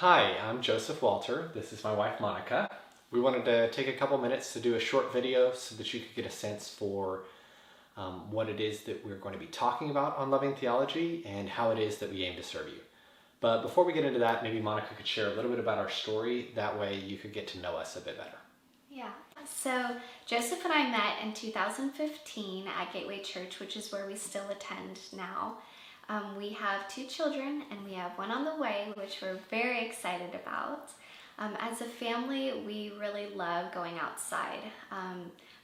Hi, I'm Joseph Walter. This is my wife Monica. We wanted to take a couple minutes to do a short video so that you could get a sense for what it is that we're going to be talking about on Loving Theology and how it is that we aim to serve you. But before we get into that, maybe Monica could share a little bit about our story. That way you could get to know us a bit better. Yeah, so Joseph and I met in 2015 at Gateway Church, which is where we still attend now. We have 2 children and we have one on the way, which we're very excited about. As a family, we really love going outside.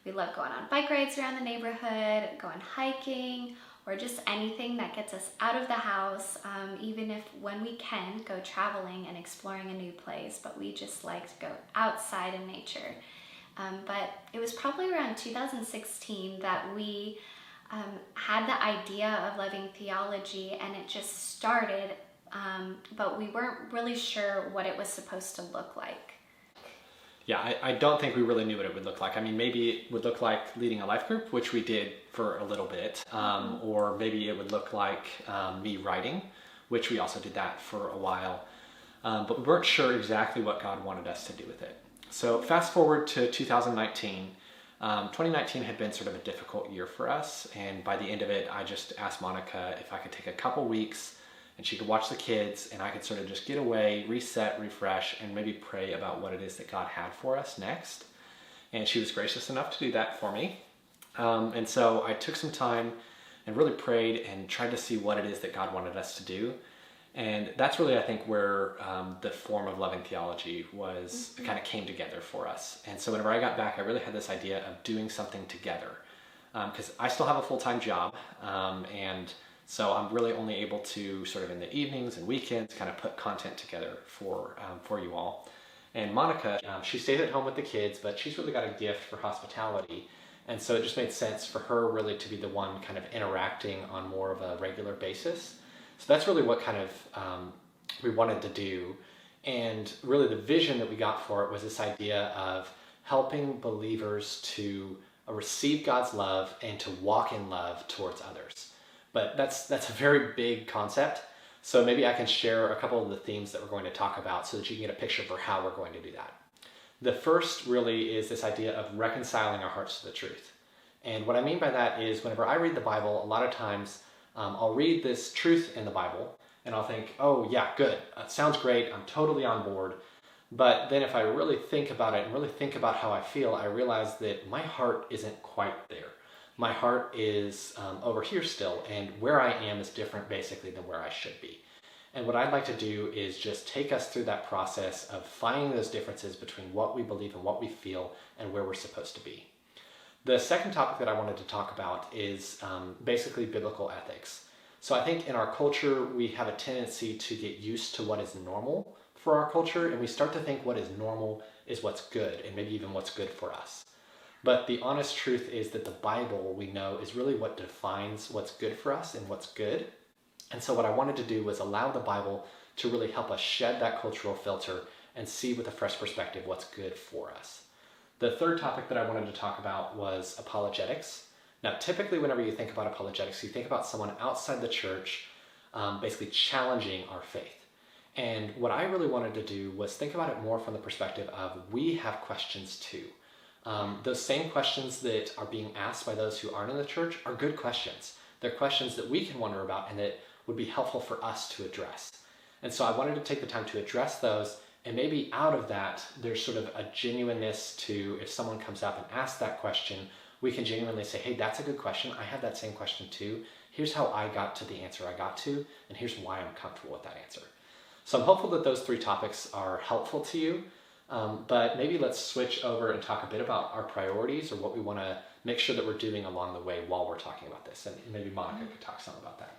We love going on bike rides around the neighborhood, going hiking, or just anything that gets us out of the house, even if when we can, go traveling and exploring a new place, but we just like to go outside in nature. But it was probably around 2016 that we had the idea of Loving Theology, and it just started, but we weren't really sure what it was supposed to look like. Yeah, I don't think we really knew what it would look like. I mean, maybe it would look like leading a life group, which we did for a little bit, or maybe it would look like me writing, which we also did that for a while, but we weren't sure exactly what God wanted us to do with it. So fast forward to 2019. 2019 had been sort of a difficult year for us, and by the end of it, I just asked Monica if I could take a couple weeks and she could watch the kids and I could sort of just get away, reset, refresh, and maybe pray about what it is that God had for us next. And she was gracious enough to do that for me. And so I took some time and really prayed and tried to see what it is that God wanted us to do. And that's really, I think, where the form of Loving Theology was kind of came together for us. And so whenever I got back, I really had this idea of doing something together, because I still have a full-time job, and so I'm really only able to sort of in the evenings and weekends kind of put content together for you all. And Monica, she stays at home with the kids, but she's really got a gift for hospitality. And so it just made sense for her really to be the one kind of interacting on more of a regular basis. So that's really what kind of we wanted to do. And really the vision that we got for it was this idea of helping believers to receive God's love and to walk in love towards others. But that's a very big concept. So maybe I can share a couple of the themes that we're going to talk about so that you can get a picture for how we're going to do that. The first really is this idea of reconciling our hearts to the truth. And what I mean by that is whenever I read the Bible, a lot of times I'll read this truth in the Bible and I'll think, oh yeah, good, sounds great, I'm totally on board. But then if I really think about it and really think about how I feel, I realize that my heart isn't quite there. My heart is over here still, and where I am is different basically than where I should be. And what I'd like to do is just take us through that process of finding those differences between what we believe and what we feel and where we're supposed to be. The second topic that I wanted to talk about is basically biblical ethics. So I think in our culture, we have a tendency to get used to what is normal for our culture, and we start to think what is normal is what's good, and maybe even what's good for us. But the honest truth is that the Bible, we know, is really what defines what's good for us and what's good. And so what I wanted to do was allow the Bible to really help us shed that cultural filter and see with a fresh perspective what's good for us. The third topic that I wanted to talk about was apologetics. Now, typically whenever you think about apologetics, you think about someone outside the church basically challenging our faith. And what I really wanted to do was think about it more from the perspective of we have questions too. Those same questions that are being asked by those who aren't in the church are good questions. They're questions that we can wonder about and that would be helpful for us to address. And so I wanted to take the time to address those. And maybe out of that, there's sort of a genuineness to, if someone comes up and asks that question, we can genuinely say, hey, that's a good question. I have that same question too. Here's how I got to the answer I got to, and here's why I'm comfortable with that answer. So I'm hopeful that those 3 topics are helpful to you, but maybe let's switch over and talk a bit about our priorities or what we want to make sure that we're doing along the way while we're talking about this. And maybe Monica could talk some about that.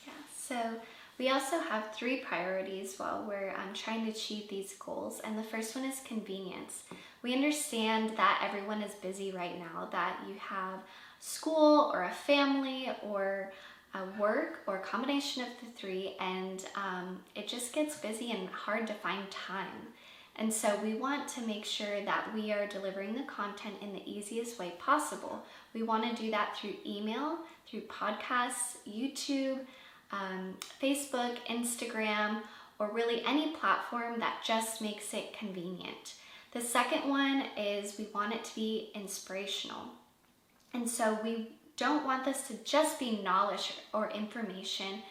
Yeah, so we also have 3 priorities while we're trying to achieve these goals. And the first one is convenience. We understand that everyone is busy right now, that you have school or a family or a work or a combination of the 3, and it just gets busy and hard to find time. And so we want to make sure that we are delivering the content in the easiest way possible. We want to do that through email, through podcasts, YouTube, Facebook, Instagram, or really any platform that just makes it convenient. The second one is we want it to be inspirational. And so we don't want this to just be knowledge or information.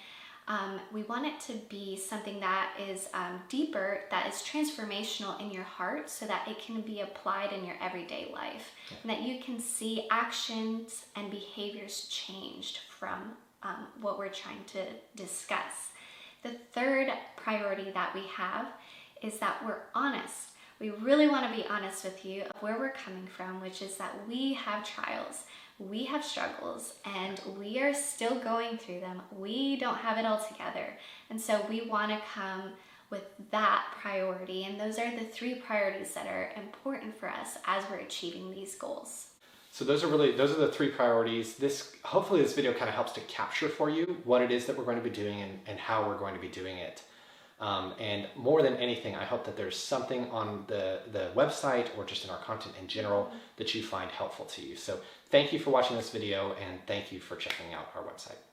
We want it to be something that is deeper, that is transformational in your heart so that it can be applied in your everyday life, and that you can see actions and behaviors changed from what we're trying to discuss. The third priority that we have is that we're honest. We really want to be honest with you of where we're coming from, which is that we have trials, we have struggles, and we are still going through them. We don't have it all together. And so we want to come with that priority. And those are the three priorities that are important for us as we're achieving these goals. So those are the three priorities. Hopefully this video kind of helps to capture for you what it is that we're going to be doing and how we're going to be doing it. And more than anything, I hope that there's something on the website or just in our content in general that you find helpful to you. So thank you for watching this video, and thank you for checking out our website.